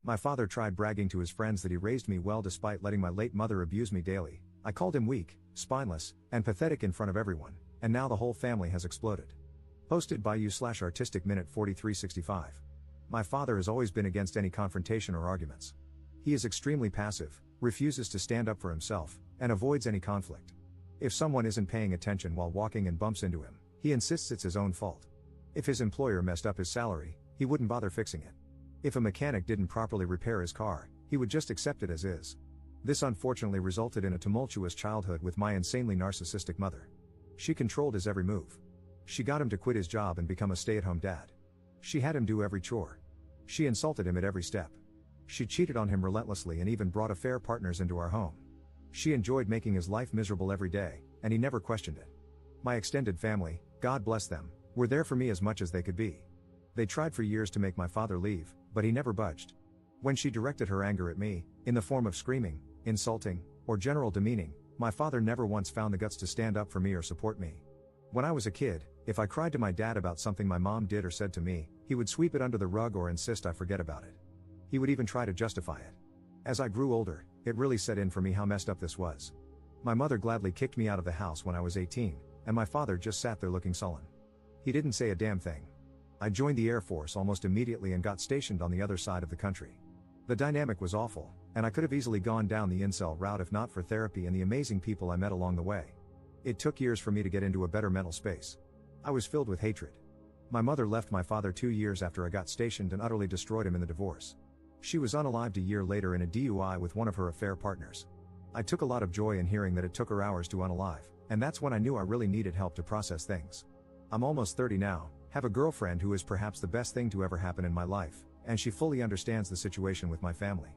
My father tried bragging to his friends that he raised me well despite letting my late mother abuse me daily. I called him weak, spineless, and pathetic in front of everyone, and now the whole family has exploded. Posted by you/artistic minute 4365. My father has always been against any confrontation or arguments. He is extremely passive, refuses to stand up for himself, and avoids any conflict. If someone isn't paying attention while walking and bumps into him, he insists it's his own fault. If his employer messed up his salary, he wouldn't bother fixing it. If a mechanic didn't properly repair his car, he would just accept it as is. This unfortunately resulted in a tumultuous childhood with my insanely narcissistic mother. She controlled his every move. She got him to quit his job and become a stay-at-home dad. She had him do every chore. She insulted him at every step. She cheated on him relentlessly and even brought affair partners into our home. She enjoyed making his life miserable every day, and he never questioned it. My extended family, God bless them, were there for me as much as they could be. They tried for years to make my father leave, but he never budged. When she directed her anger at me, in the form of screaming, insulting, or general demeaning, my father never once found the guts to stand up for me or support me. When I was a kid, if I cried to my dad about something my mom did or said to me, he would sweep it under the rug or insist I forget about it. He would even try to justify it. As I grew older, it really set in for me how messed up this was. My mother gladly kicked me out of the house when I was 18, and my father just sat there looking sullen. He didn't say a damn thing. I joined the Air Force almost immediately and got stationed on the other side of the country. The dynamic was awful, and I could have easily gone down the incel route if not for therapy and the amazing people I met along the way. It took years for me to get into a better mental space. I was filled with hatred. My mother left my father 2 years after I got stationed and utterly destroyed him in the divorce. She was unalived a year later in a DUI with one of her affair partners. I took a lot of joy in hearing that it took her hours to unalive, and that's when I knew I really needed help to process things. I'm almost 30 now, have a girlfriend who is perhaps the best thing to ever happen in my life, and she fully understands the situation with my family.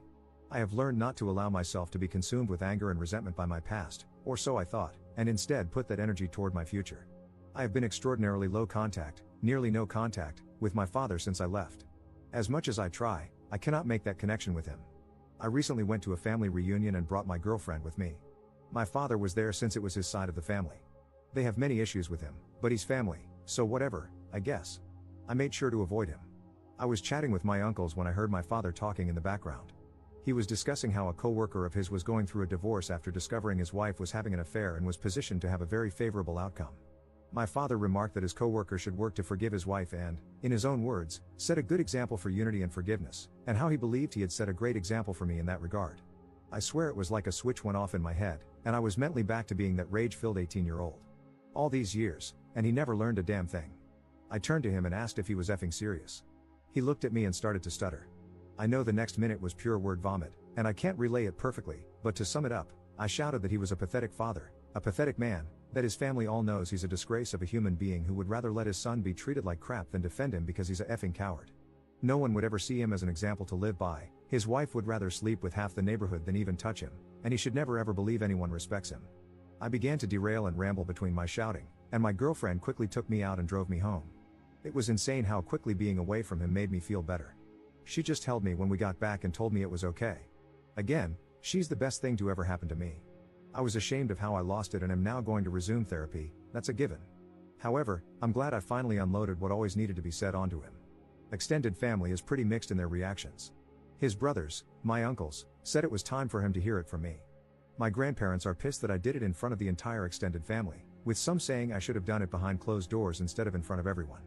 I have learned not to allow myself to be consumed with anger and resentment by my past, or so I thought, and instead put that energy toward my future. I have been extraordinarily low contact, nearly no contact, with my father since I left. As much as I try, I cannot make that connection with him. I recently went to a family reunion and brought my girlfriend with me. My father was there since it was his side of the family. They have many issues with him, but he's family, so whatever, I guess. I made sure to avoid him. I was chatting with my uncles when I heard my father talking in the background. He was discussing how a co-worker of his was going through a divorce after discovering his wife was having an affair and was positioned to have a very favorable outcome. My father remarked that his co-worker should work to forgive his wife and, in his own words, set a good example for unity and forgiveness, and how he believed he had set a great example for me in that regard. I swear it was like a switch went off in my head, and I was mentally back to being that rage-filled 18-year-old. All these years, and he never learned a damn thing. I turned to him and asked if he was effing serious. He looked at me and started to stutter. I know the next minute was pure word vomit, and I can't relay it perfectly, but to sum it up, I shouted that he was a pathetic father, a pathetic man, that his family all knows he's a disgrace of a human being who would rather let his son be treated like crap than defend him because he's a effing coward. No one would ever see him as an example to live by, his wife would rather sleep with half the neighborhood than even touch him, and he should never ever believe anyone respects him. I began to derail and ramble between my shouting, and my girlfriend quickly took me out and drove me home. It was insane how quickly being away from him made me feel better. She just held me when we got back and told me it was okay. Again, she's the best thing to ever happen to me. I was ashamed of how I lost it and am now going to resume therapy, that's a given. However, I'm glad I finally unloaded what always needed to be said onto him. Extended family is pretty mixed in their reactions. His brothers, my uncles, said it was time for him to hear it from me. My grandparents are pissed that I did it in front of the entire extended family, with some saying I should have done it behind closed doors instead of in front of everyone.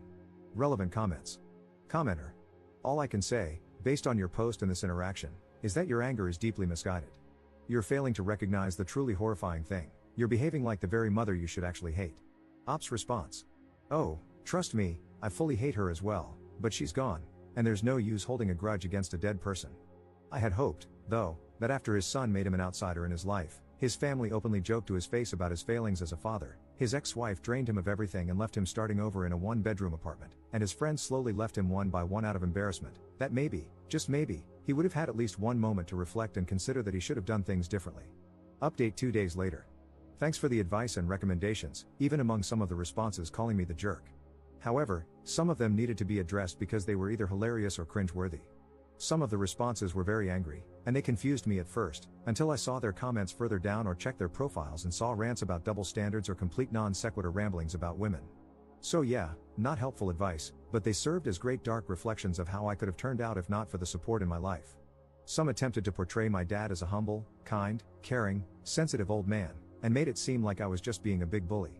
Relevant comments. Commenter. All I can say, based on your post and this interaction, is that your anger is deeply misguided. You're failing to recognize the truly horrifying thing. You're behaving like the very mother you should actually hate. Ops response. Oh, trust me, I fully hate her as well, but she's gone, and there's no use holding a grudge against a dead person. I had hoped, though, that after his son made him an outsider in his life, his family openly joked to his face about his failings as a father, his ex-wife drained him of everything and left him starting over in a one-bedroom apartment, and his friends slowly left him one by one out of embarrassment, that maybe, just maybe, he would have had at least one moment to reflect and consider that he should have done things differently. Update 2 days later. Thanks for the advice and recommendations, even among some of the responses calling me the jerk. However, some of them needed to be addressed because they were either hilarious or cringe-worthy. Some of the responses were very angry, and they confused me at first, until I saw their comments further down or checked their profiles and saw rants about double standards or complete non-sequitur ramblings about women. So yeah, not helpful advice, but they served as great dark reflections of how I could have turned out if not for the support in my life. Some attempted to portray my dad as a humble, kind, caring, sensitive old man, and made it seem like I was just being a big bully.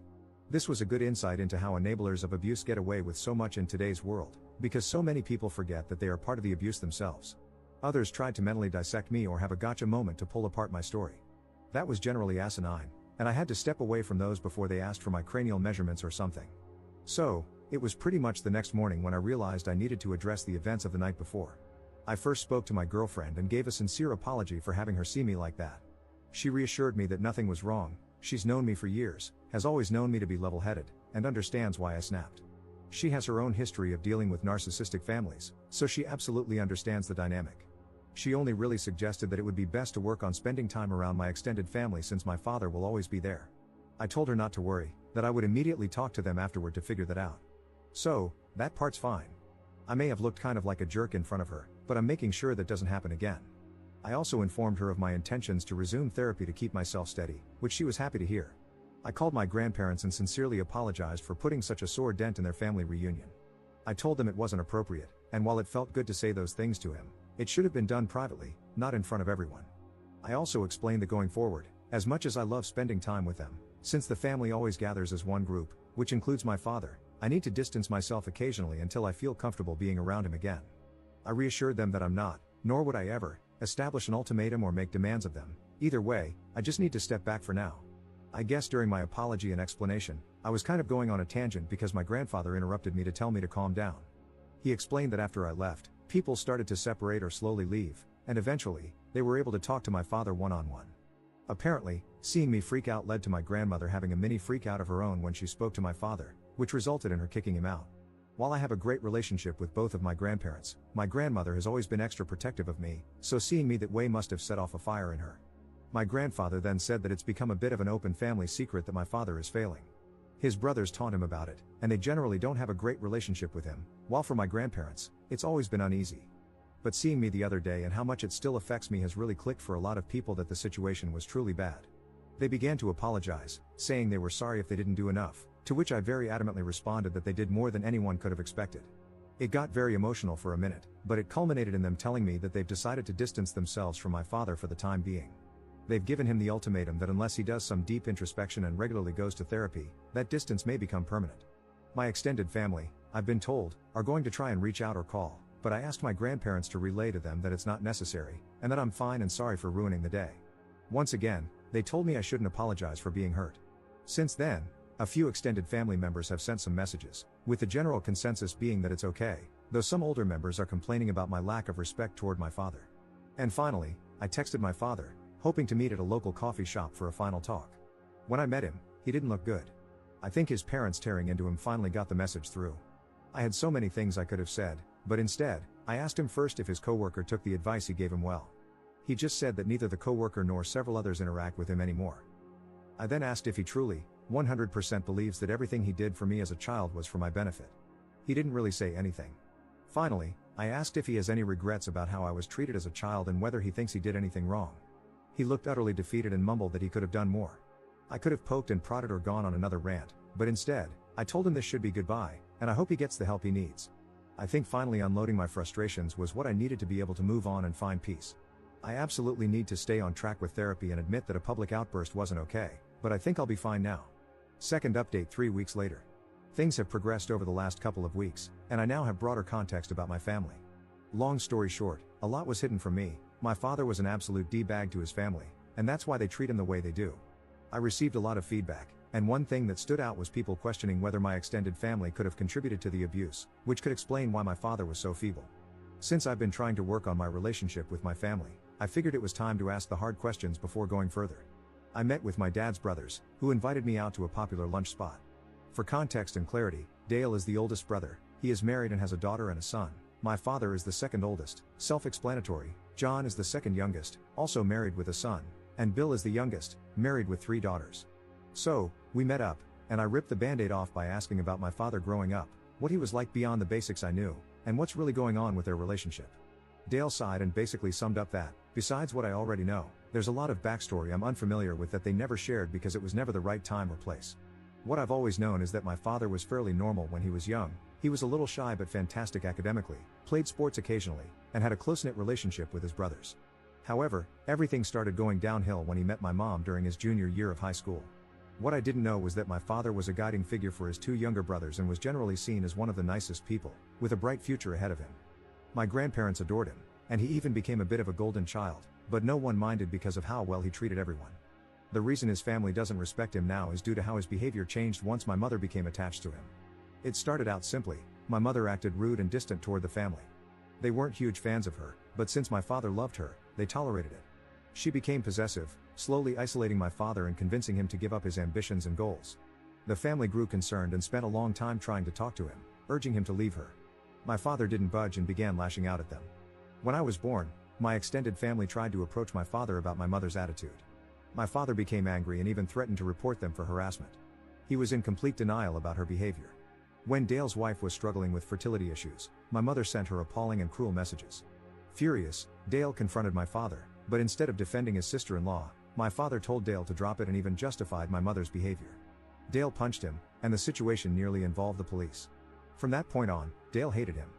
This was a good insight into how enablers of abuse get away with so much in today's world, because so many people forget that they are part of the abuse themselves. Others tried to mentally dissect me or have a gotcha moment to pull apart my story. That was generally asinine, and I had to step away from those before they asked for my cranial measurements or something. So, it was pretty much the next morning when I realized I needed to address the events of the night before. I first spoke to my girlfriend and gave a sincere apology for having her see me like that. She reassured me that nothing was wrong. She's known me for years, has always known me to be level-headed, and understands why I snapped. She has her own history of dealing with narcissistic families, so she absolutely understands the dynamic. She only really suggested that it would be best to work on spending time around my extended family since my father will always be there. I told her not to worry, that I would immediately talk to them afterward to figure that out. So, that part's fine. I may have looked kind of like a jerk in front of her, but I'm making sure that doesn't happen again. I also informed her of my intentions to resume therapy to keep myself steady, which she was happy to hear. I called my grandparents and sincerely apologized for putting such a sore dent in their family reunion. I told them it wasn't appropriate, and while it felt good to say those things to him, it should have been done privately, not in front of everyone. I also explained that going forward, as much as I love spending time with them, since the family always gathers as one group, which includes my father, I need to distance myself occasionally until I feel comfortable being around him again. I reassured them that I'm not, nor would I ever, establish an ultimatum or make demands of them. Either way, I just need to step back for now. I guess during my apology and explanation, I was kind of going on a tangent because my grandfather interrupted me to tell me to calm down. He explained that after I left, people started to separate or slowly leave, and eventually, they were able to talk to my father one-on-one. Apparently, seeing me freak out led to my grandmother having a mini freak out of her own when she spoke to my father, which resulted in her kicking him out. While I have a great relationship with both of my grandparents, my grandmother has always been extra protective of me, so seeing me that way must have set off a fire in her. My grandfather then said that it's become a bit of an open family secret that my father is failing. His brothers taunt him about it, and they generally don't have a great relationship with him, while for my grandparents, it's always been uneasy. But seeing me the other day and how much it still affects me has really clicked for a lot of people that the situation was truly bad. They began to apologize, saying they were sorry if they didn't do enough, to which I very adamantly responded that they did more than anyone could have expected. It got very emotional for a minute, but it culminated in them telling me that they've decided to distance themselves from my father for the time being. They've given him the ultimatum that unless he does some deep introspection and regularly goes to therapy, that distance may become permanent. My extended family, I've been told, are going to try and reach out or call, but I asked my grandparents to relay to them that it's not necessary, and that I'm fine and sorry for ruining the day. Once again, they told me I shouldn't apologize for being hurt. Since then, a few extended family members have sent some messages, with the general consensus being that it's okay, though some older members are complaining about my lack of respect toward my father. And finally, I texted my father, hoping to meet at a local coffee shop for a final talk. When I met him, he didn't look good. I think his parents tearing into him finally got the message through. I had so many things I could have said, but instead, I asked him first if his coworker took the advice he gave him well. He just said that neither the coworker nor several others interact with him anymore. I then asked if he truly, 100% believes that everything he did for me as a child was for my benefit. He didn't really say anything. Finally, I asked if he has any regrets about how I was treated as a child and whether he thinks he did anything wrong. He looked utterly defeated and mumbled that he could have done more. I could have poked and prodded or gone on another rant, but instead, I told him this should be goodbye, and I hope he gets the help he needs. I think finally unloading my frustrations was what I needed to be able to move on and find peace. I absolutely need to stay on track with therapy and admit that a public outburst wasn't okay, but I think I'll be fine now. Second update 3 weeks later. Things have progressed over the last couple of weeks, and I now have broader context about my family. Long story short, a lot was hidden from me. My father was an absolute D-bag to his family, and that's why they treat him the way they do. I received a lot of feedback, and one thing that stood out was people questioning whether my extended family could have contributed to the abuse, which could explain why my father was so feeble. Since I've been trying to work on my relationship with my family, I figured it was time to ask the hard questions before going further. I met with my dad's brothers, who invited me out to a popular lunch spot. For context and clarity, Dale is the oldest brother, he is married and has a daughter and a son. My father is the second oldest, self-explanatory. John is the second youngest, also married with a son, and Bill is the youngest, married with 3 daughters. So, we met up, and I ripped the band-aid off by asking about my father growing up, what he was like beyond the basics I knew, and what's really going on with their relationship. Dale sighed and basically summed up that, besides what I already know, there's a lot of backstory I'm unfamiliar with that they never shared because it was never the right time or place. What I've always known is that my father was fairly normal when he was young. He was a little shy but fantastic academically, played sports occasionally, and had a close-knit relationship with his brothers. However, everything started going downhill when he met my mom during his junior year of high school. What I didn't know was that my father was a guiding figure for his two younger brothers and was generally seen as one of the nicest people, with a bright future ahead of him. My grandparents adored him, and he even became a bit of a golden child, but no one minded because of how well he treated everyone. The reason his family doesn't respect him now is due to how his behavior changed once my mother became attached to him. It started out simply: my mother acted rude and distant toward the family. They weren't huge fans of her, but since my father loved her, they tolerated it. She became possessive, slowly isolating my father and convincing him to give up his ambitions and goals. The family grew concerned and spent a long time trying to talk to him, urging him to leave her. My father didn't budge and began lashing out at them. When I was born, my extended family tried to approach my father about my mother's attitude. My father became angry and even threatened to report them for harassment. He was in complete denial about her behavior. When Dale's wife was struggling with fertility issues, my mother sent her appalling and cruel messages. Furious, Dale confronted my father, but instead of defending his sister-in-law, my father told Dale to drop it and even justified my mother's behavior. Dale punched him, and the situation nearly involved the police. From that point on, Dale hated him.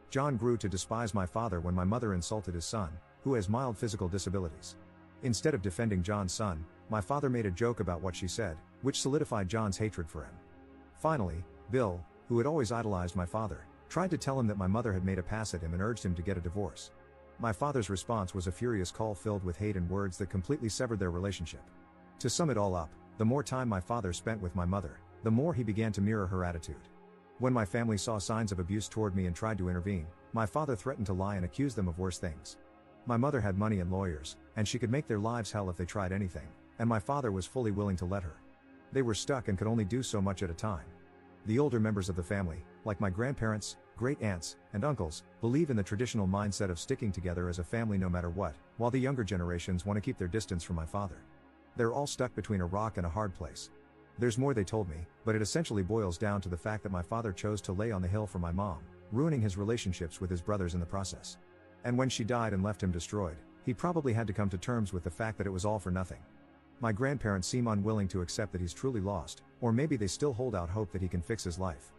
John grew to despise my father when my mother insulted his son, who has mild physical disabilities. Instead of defending John's son, my father made a joke about what she said, which solidified John's hatred for him. Finally, Bill, who had always idolized my father, tried to tell him that my mother had made a pass at him and urged him to get a divorce. My father's response was a furious call filled with hate and words that completely severed their relationship. To sum it all up, the more time my father spent with my mother, the more he began to mirror her attitude. When my family saw signs of abuse toward me and tried to intervene, my father threatened to lie and accuse them of worse things. My mother had money and lawyers, and she could make their lives hell if they tried anything, and my father was fully willing to let her. They were stuck and could only do so much at a time. The older members of the family, like my grandparents, great-aunts, and uncles, believe in the traditional mindset of sticking together as a family no matter what, while the younger generations want to keep their distance from my father. They're all stuck between a rock and a hard place. There's more they told me, but it essentially boils down to the fact that my father chose to lay on the hill for my mom, ruining his relationships with his brothers in the process. And when she died and left him destroyed, he probably had to come to terms with the fact that it was all for nothing. My grandparents seem unwilling to accept that he's truly lost, or maybe they still hold out hope that he can fix his life.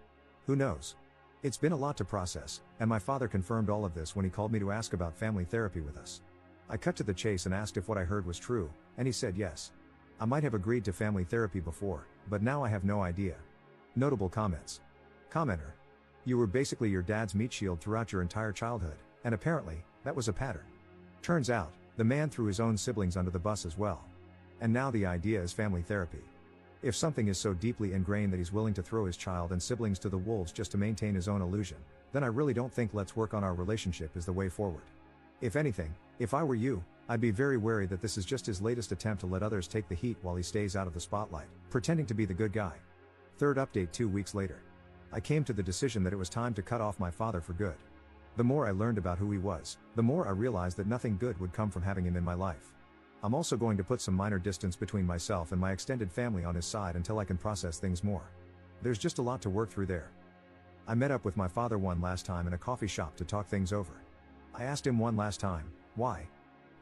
Who knows? It's been a lot to process, and my father confirmed all of this when he called me to ask about family therapy with us. I cut to the chase and asked if what I heard was true, and he said yes. I might have agreed to family therapy before, but now I have no idea. Notable comments. Commenter. You were basically your dad's meat shield throughout your entire childhood, and apparently, that was a pattern. Turns out, the man threw his own siblings under the bus as well. And now the idea is family therapy. If something is so deeply ingrained that he's willing to throw his child and siblings to the wolves just to maintain his own illusion, then I really don't think let's work on our relationship is the way forward. If anything, if I were you, I'd be very wary that this is just his latest attempt to let others take the heat while he stays out of the spotlight, pretending to be the good guy. Third update 2 weeks later. I came to the decision that it was time to cut off my father for good. The more I learned about who he was, the more I realized that nothing good would come from having him in my life. I'm also going to put some minor distance between myself and my extended family on his side until I can process things more. There's just a lot to work through there. I met up with my father one last time in a coffee shop to talk things over. I asked him one last time, why?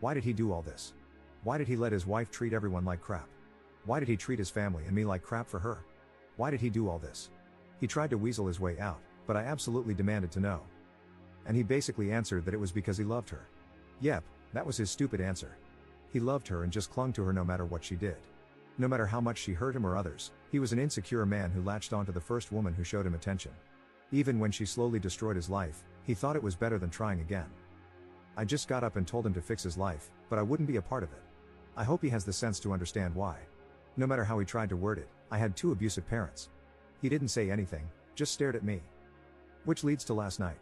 Why did he do all this? Why did he let his wife treat everyone like crap? Why did he treat his family and me like crap for her? Why did he do all this? He tried to weasel his way out, but I absolutely demanded to know. And he basically answered that it was because he loved her. Yep, that was his stupid answer. He loved her and just clung to her no matter what she did. No matter how much she hurt him or others, he was an insecure man who latched onto the first woman who showed him attention. Even when she slowly destroyed his life, he thought it was better than trying again. I just got up and told him to fix his life, but I wouldn't be a part of it. I hope he has the sense to understand why. No matter how he tried to word it, I had 2 abusive parents. He didn't say anything, just stared at me. Which leads to last night.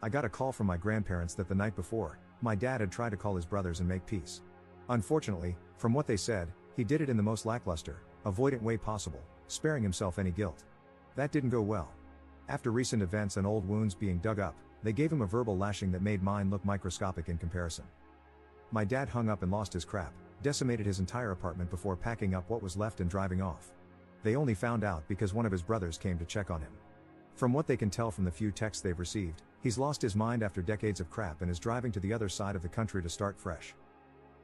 I got a call from my grandparents that the night before, my dad had tried to call his brothers and make peace. Unfortunately, from what they said, he did it in the most lackluster, avoidant way possible, sparing himself any guilt. That didn't go well. After recent events and old wounds being dug up, they gave him a verbal lashing that made mine look microscopic in comparison. My dad hung up and lost his crap, decimated his entire apartment before packing up what was left and driving off. They only found out because one of his brothers came to check on him. From what they can tell from the few texts they've received, he's lost his mind after decades of crap and is driving to the other side of the country to start fresh.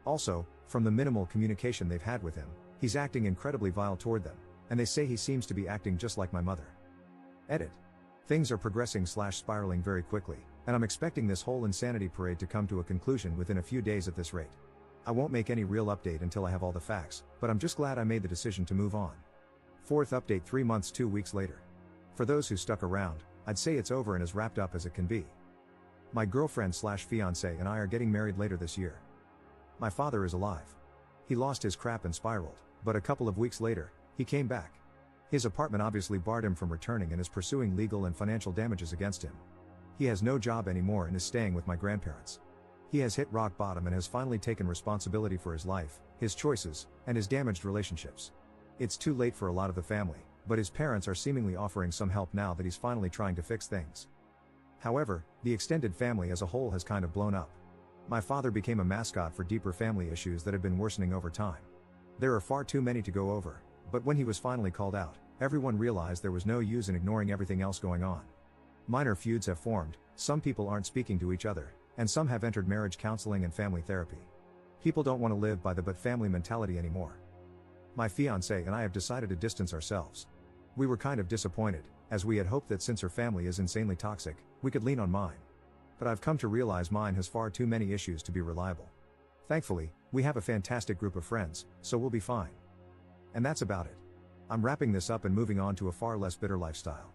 Also, from the minimal communication they've had with him, he's acting incredibly vile toward them, and they say he seems to be acting just like my mother. Edit. Things are progressing/spiraling very quickly, and I'm expecting this whole insanity parade to come to a conclusion within a few days at this rate. I won't make any real update until I have all the facts, but I'm just glad I made the decision to move on. Fourth update 3 months 2 weeks later. For those who stuck around, I'd say it's over and as wrapped up as it can be. My girlfriend/fiancé and I are getting married later this year. My father is alive. He lost his crap and spiraled, but a couple of weeks later, he came back. His apartment obviously barred him from returning and is pursuing legal and financial damages against him. He has no job anymore and is staying with my grandparents. He has hit rock bottom and has finally taken responsibility for his life, his choices, and his damaged relationships. It's too late for a lot of the family, but his parents are seemingly offering some help now that he's finally trying to fix things. However, the extended family as a whole has kind of blown up. My father became a mascot for deeper family issues that had been worsening over time. There are far too many to go over, but when he was finally called out, everyone realized there was no use in ignoring everything else going on. Minor feuds have formed, some people aren't speaking to each other, and some have entered marriage counseling and family therapy. People don't want to live by the but family mentality anymore. My fiancé and I have decided to distance ourselves. We were kind of disappointed, as we had hoped that since her family is insanely toxic, we could lean on mine. But I've come to realize mine has far too many issues to be reliable. Thankfully, we have a fantastic group of friends, so we'll be fine. And that's about it. I'm wrapping this up and moving on to a far less bitter lifestyle.